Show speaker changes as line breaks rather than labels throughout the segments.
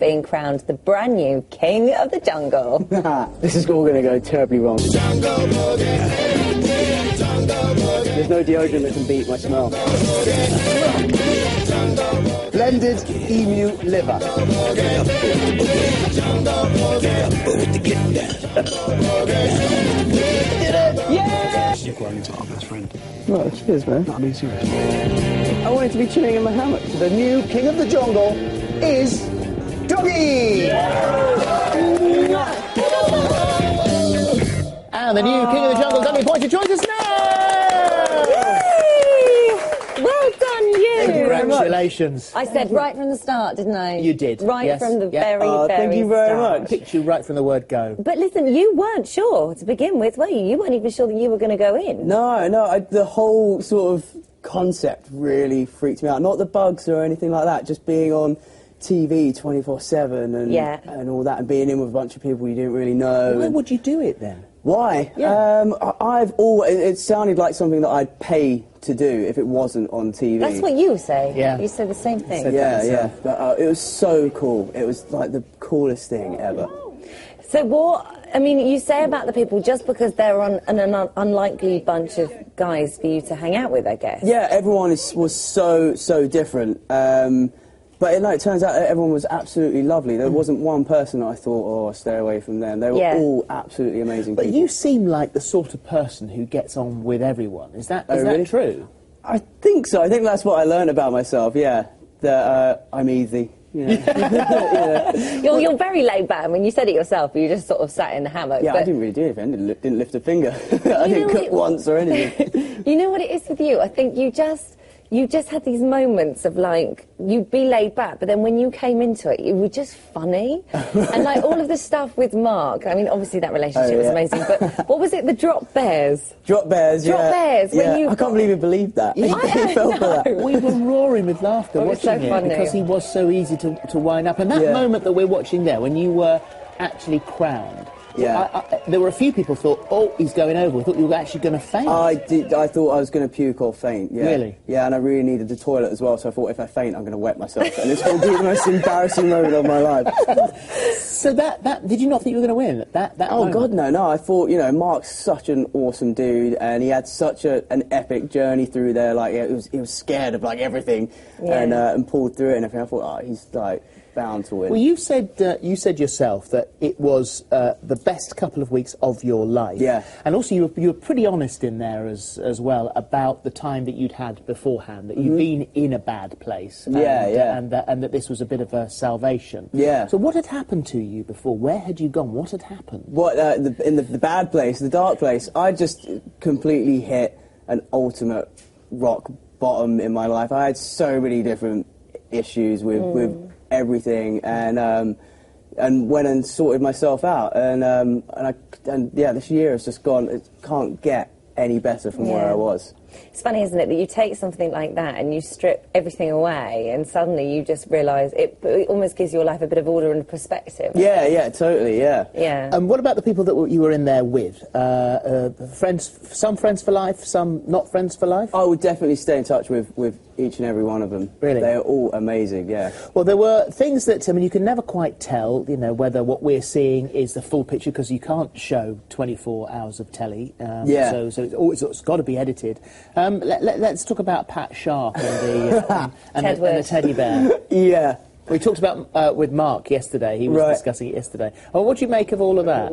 being crowned the brand new King of the Jungle.
This is all going to go terribly wrong. There's no deodorant that can beat my smell. Blended emu liver. Yeah!
You're growing into our best friend.
Well, cheers, man.
No, I mean, seriously.
I wanted to be chilling in my hammock. The new King of the Jungle is Dougie!
And the new King of the Jungle, Dougie Poynter, joins us now!
Well done, you!
Congratulations.
I said right from the start, didn't I?
You did.
Right
Yes.
from the very
thank you very
start.
much.
Picked you right from the word go.
But listen, you weren't sure to begin with, were you? You weren't even sure that you were going to go in.
No, the whole sort of concept really freaked me out. Not the bugs or anything like that, just being on TV 24/7 and all that, and being in with a bunch of people you didn't really know.
Why would you do it then?
Why?
Yeah.
I've always... It sounded like something that I'd pay to do if it wasn't on TV.
That's what you say.
Yeah.
You say the same thing.
Yeah. But, it was so cool. It was like the coolest thing ever.
So what, I mean, you say about the people just because they're on an unlikely bunch of guys for you to hang out with, I guess.
Yeah, everyone was so different. But it turns out that everyone was absolutely lovely. There wasn't one person that I thought, oh, stay away from them. They were all absolutely amazing people.
But you seem like the sort of person who gets on with everyone. Is that
really?
true?
I think so. I think that's what I learned about myself, yeah. That I'm easy. You know.
You're very laid back. I mean, you said it yourself, but you just sort of sat in the hammock.
Yeah,
but
I didn't really do anything. I didn't lift a finger. I didn't cook once or anything.
You know what it is with you? I think you just had these moments of, like, you'd be laid back, but then when you came into it, you were just funny. And, like, all of the stuff with Mark, I mean, obviously that relationship was amazing, but what was it, the drop bears?
Drop bears,
Drop bears, when you...
I can't believe you believed that.
I felt for that.
We were roaring with laughter watching
so funny.
because he was so easy to wind up. And that moment that we're watching there, when you were actually crowned, there were a few people thought, oh, he's going over. I thought you were actually going to faint.
I thought I was going to puke or faint, yeah.
Really?
Yeah, and I really needed the toilet as well, so I thought if I faint, I'm going to wet myself. And it's going to be the most embarrassing moment of my life.
So did you not think you were going to win? That
oh,
moment?
God, no. I thought, Mark's such an awesome dude, and he had such an epic journey through there. Like, he was scared of, like, everything, and pulled through it and everything. I thought, oh, he's, like... bound to win.
Well, you said yourself that it was the best couple of weeks of your life.
Yeah.
And also you were pretty honest in there as well about the time that you'd had beforehand, that you'd been in a bad place. And that this was a bit of a salvation.
Yeah.
So what had happened to you before? Where had you gone? What had happened?
What in the bad place, the dark place? I just completely hit an ultimate rock bottom in my life. I had so many different issues with everything, and went and sorted myself out, and this year has just gone. It can't get any better from where I was.
It's funny, isn't it, that you take something like that and you strip everything away, and suddenly you just realise it almost gives your life a bit of order and perspective.
Yeah, totally, yeah.
And what about the people that you were in there with? Friends, some friends for life, some not friends for life?
I would definitely stay in touch with each and every one of them.
Really?
They are all amazing, yeah.
Well, there were things that, I mean, you can never quite tell, whether what we're seeing is the full picture, because you can't show 24 hours of telly. So it's got to be edited. Let's talk about Pat Sharp and the teddy bear.
Yeah.
We talked about with Mark yesterday. He was discussing it yesterday. Well, what do you make of all of that?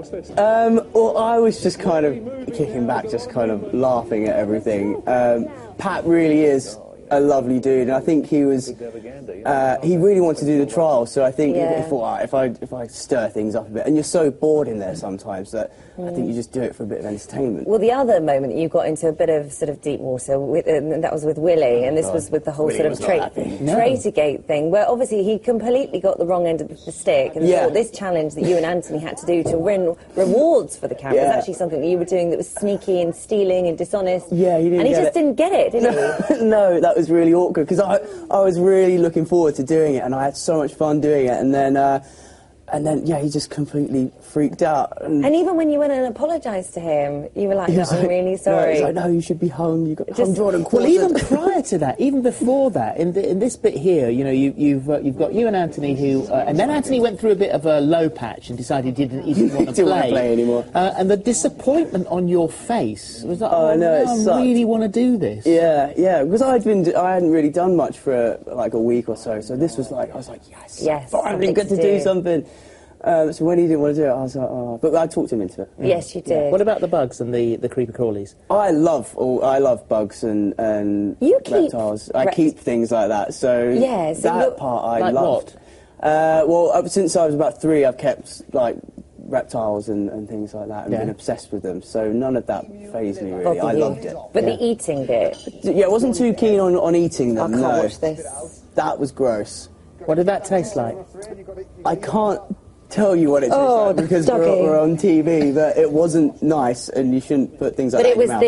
Well, I was just kind of kicking back, just kind of laughing at everything. Pat really is a lovely dude, and I think he was. He really wanted to do the trial, so I think he thought, if I stir things up a bit, and you're so bored in there sometimes that I think you just do it for a bit of entertainment.
Well, the other moment you got into a bit of sort of deep water, that was with Willie, and this was with the whole sort of Traitogate thing, where obviously he completely got the wrong end of the stick, and thought this challenge that you and Anthony had to do to win rewards for the camp was actually something that you were doing that was sneaky and stealing and dishonest.
Yeah, he didn't
and he just didn't get it, did he?
No, that was really awkward, because I was really looking forward to doing it, and I had so much fun doing it, and then And then, he just completely freaked out.
And even when you went and apologised to him, you were like, no, I'm really sorry.
No, he's like, no, you should be hung. You got hung, drawn and quartered.
Well, even prior to that, even before that, in this bit here, you know, you've got you and Anthony who... and then Anthony went through a bit of a low patch and decided he didn't want to
play anymore.
And the disappointment on your face was like,
I
really want to do this.
Yeah, because I hadn't really done much for like a week or so. So this was like, I was like, yes, finally good to do something. So when he didn't want to do it, I was like, oh. But I talked him into it.
Yes, you did.
What about the bugs and the creepy crawlies?
I love bugs and reptiles. I keep things like that. So that part I loved.
What?
Well, since I was about 3, I've kept like reptiles and things like that and been obsessed with them. So none of that fazed me really. I loved it.
But the eating bit.
Yeah, I wasn't too keen on eating them.
I can't watch this.
That was gross.
What did that taste like?
I can't tell you what it tastes like because we're on TV, but it wasn't nice, and you shouldn't put things like that in your mouth.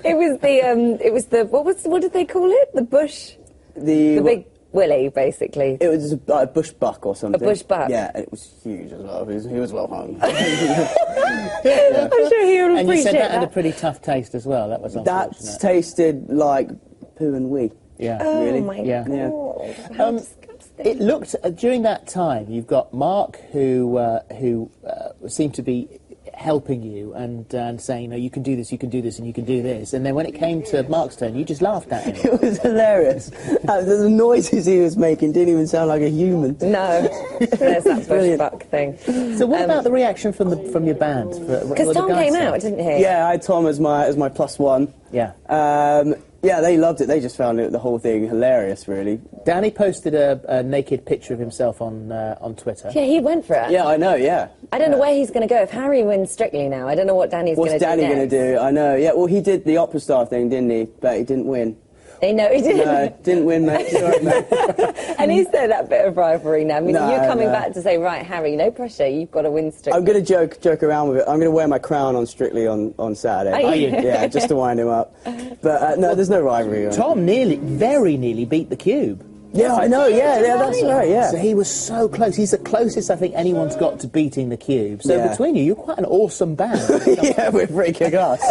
It was the what did they call it? The bush, the big willy, basically.
It was a bush buck or something.
A bush buck.
Yeah, and it was huge as well. He was well hung.
I'm sure he would appreciate that.
And you said that had a pretty tough taste as well. That was unfortunate.
That tasted like poo and wee.
Yeah.
Oh
really?
My God. How disgusting.
It looked during that time. You've got Mark who seemed to be helping you and saying, no, you can do this, and you can do this. And then when it came to Mark's turn, you just laughed at him.
It was hilarious. The noises he was making didn't even sound like a human.
No, there's that bush buck thing.
So what about the reaction from your band?
Because Tom came out, didn't he?
Yeah, I had Tom as my +1.
Yeah.
Yeah, they loved it. They just found the whole thing hilarious, really.
Danny posted a naked picture of himself on Twitter.
Yeah, he went for it.
Yeah, I know, yeah.
I don't know where he's going to go. If Harry wins Strictly now, I don't know what Danny's going to do.
What's Danny going to do? I know, yeah. Well, he did the opera star thing, didn't he? But he didn't win.
No, he didn't.
No, didn't win, mate. Sorry, mate.
And is there that bit of rivalry now? I mean, you're coming back to say, right, Harry, no pressure, you've got to win Strictly.
I'm going to joke around with it. I'm going to wear my crown on Strictly on Saturday.
Are you?
Yeah, just to wind him up. But no, there's no rivalry.
Tom very nearly beat the Cube.
Yeah, I know, yeah, that's right, yeah.
So he was so close. He's the closest I think anyone's got to beating the Cube. So between you're quite an awesome band.
Yeah, we're pretty kick-ass.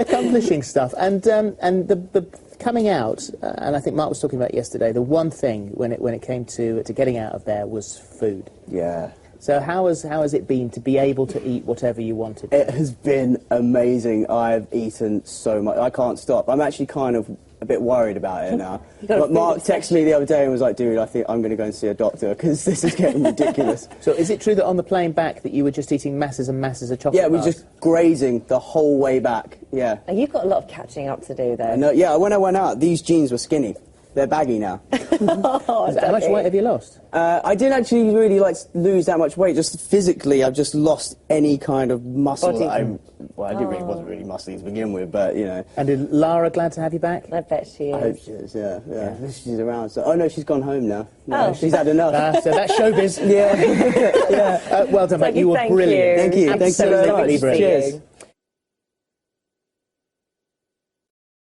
Accomplishing stuff. And the coming out, and I think Mark was talking about it yesterday, the one thing when it came to getting out of there was food.
Yeah.
So how has it been to be able to eat whatever you wanted?
It has been amazing. I've eaten so much. I can't stop. I'm actually kind of a bit worried about it now. But Mark texted me the other day and was like, dude, I think I'm going to go and see a doctor because this is getting ridiculous.
So is it true that on the plane back that you were just eating masses and masses of chocolate
bars? Yeah, we were just grazing the whole way back, yeah.
You've got a lot of catching up to do, though.
I know, yeah, when I went out, these jeans were skinny. They're baggy now.
How much weight have you lost?
I didn't actually really lose that much weight. Just physically, I've just lost any kind of muscle. I wasn't really muscly to begin with, but you know.
And is Lara glad to have you back?
I bet she is.
I hope she is. Yeah. She's around. So, oh no, she's gone home now. No, she's had enough.
So that's showbiz.
Yeah.
Well done, mate. You were brilliant.
Thank you.
Absolutely brilliant.
Cheers.